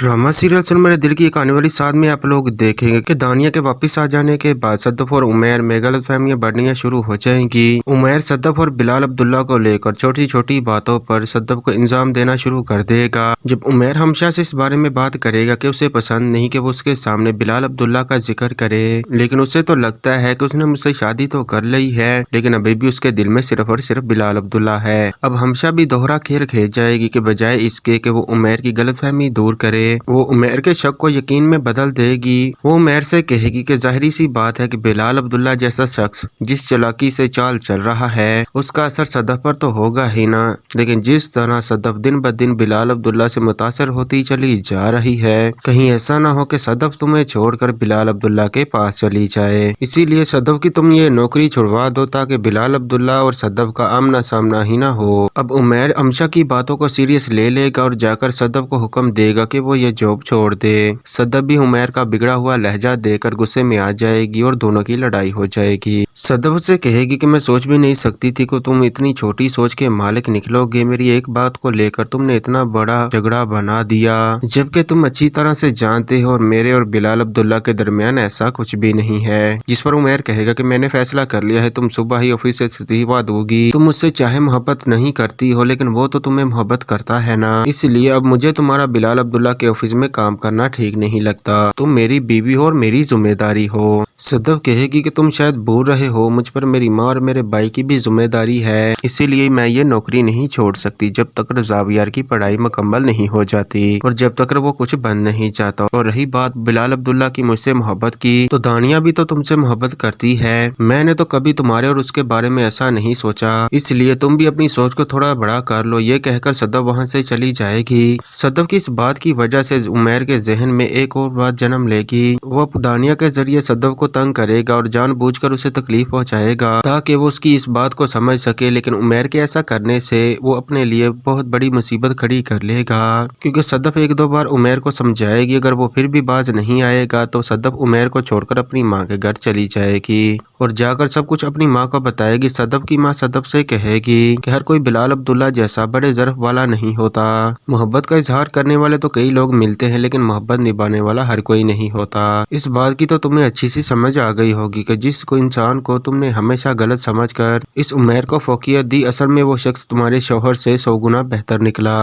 Drama serial सुन मेरे दिल की एक आने वाली साथ में आप लोग देखेंगे कि दानिया के वापस आ जाने के बाद सद्दफ और उमैर में गलतफहमियां बढ़नियां शुरू हो जाएंगी। उमैर सद्दफ और बिलाल अब्दुल्ला को लेकर छोटी छोटी बातों पर सद्दफ को इल्जाम देना शुरू कर देगा। जब उमैर हमशा से इस बारे में बात करेगा कि उसे पसंद नहीं कि वो उसके सामने बिलाल अब्दुल्ला का जिक्र करे, लेकिन उसे तो लगता है कि उसने मुझसे शादी तो कर ली है, लेकिन अभी भी उसके दिल में सिर्फ और सिर्फ बिलाल अब्दुल्ला है। अब हमशा भी दोहरा खेल खेल जाएगी कि बजाय इसके कि वो उमैर की गलतफहमी दूर करे, वो उमैर के शक को यकीन में बदल देगी। वो उमैर से कहेगी कि जाहिरी सी बात है कि बिलाल अब्दुल्ला जैसा शख्स जिस चालाकी से चाल चल रहा है उसका असर सदफ पर तो होगा ही ना, लेकिन जिस तरह सदफ दिन ब दिन बिलाल अब्दुल्ला से मुतासर होती चली जा रही है, कहीं ऐसा ना हो कि सदफ तुम्हें छोड़कर बिलाल अब्दुल्ला के पास चली जाए। इसीलिए सदफ की तुम ये नौकरी छुड़वा दो ताकि बिलाल अब्दुल्ला और सदफ का आमना सामना ही ना हो। अब उमैर हमशा की बातों को सीरियस ले लेगा और जाकर सदफ को हुक्म देगा कि वो ये जॉब छोड़ दे। सदफ भी उमैर का बिगड़ा हुआ लहजा देकर गुस्से में आ जाएगी और दोनों की लड़ाई हो जाएगी। सदफ से कहेगी कि मैं सोच भी नहीं सकती थी कि तुम इतनी छोटी सोच के मालिक निकलोगे। मेरी एक बात को लेकर तुमने इतना बड़ा झगड़ा बना दिया, जबकि तुम अच्छी तरह से जानते हो और मेरे और बिलाल अब्दुल्ला के दरमियान ऐसा कुछ भी नहीं है। जिस पर उमैर कहेगा कि मैंने फैसला कर लिया है, तुम सुबह ही ऑफिस से इस्तीफा दोगी। तुम मुझसे चाहे मोहब्बत नहीं करती हो, लेकिन वो तो तुम्हें मोहब्बत करता है ना, इसलिए अब मुझे तुम्हारा बिलाल अब्दुल्ला के ऑफिस में काम करना ठीक नहीं लगता। तुम मेरी बीवी हो और मेरी जिम्मेदारी हो। सदफ कहेगी कि तुम शायद भूल रहे हो, मुझ पर मेरी माँ और मेरे भाई की भी जिम्मेदारी है, इसीलिए मैं ये नौकरी नहीं छोड़ सकती जब तक जावियार की पढ़ाई मुकम्मल नहीं हो जाती और जब तक वो कुछ बन नहीं जाता। और रही बात बिलाल अब्दुल्ला की मुझसे मोहब्बत की, तो दानिया भी तो तुमसे मोहब्बत करती है। मैंने तो कभी तुम्हारे और उसके बारे में ऐसा नहीं सोचा, इसलिए तुम भी अपनी सोच को थोड़ा बड़ा कर लो। ये कहकर सदफ वहाँ से चली जाएगी। सदफ की इस बात की वजह से उमैर के जहन में एक और बात जन्म लेगी। वो दानिया के जरिए सदफ को तंग करेगा और जानबूझकर उसे तकलीफ पहुंचाएगा ताकि वो उसकी इस बात को समझ सके, लेकिन उमैर के ऐसा करने से वो अपने लिए बहुत बड़ी मुसीबत खड़ी कर लेगा, क्योंकि सदफ एक दो बार उमैर को समझाएगी। अगर वो फिर भी बाज नहीं आएगा तो सदफ उमैर को छोड़कर अपनी माँ के घर चली जाएगी और जाकर सब कुछ अपनी माँ को बताएगी। सदफ की माँ सदफ से कहेगी कि हर कोई बिलाल अब्दुल्ला जैसा बड़े ज़र्फ वाला नहीं होता। मोहब्बत का इजहार करने वाले तो कई लोग मिलते हैं, लेकिन मोहब्बत निभाने वाला हर कोई नहीं होता। इस बात की तो तुम्हें अच्छी सी समझ आ गई होगी कि जिस को इंसान को तुमने हमेशा गलत समझकर इस उमैर को फोकियत दी, असल में वो शख्स तुम्हारे शौहर से 100 गुना बेहतर निकला।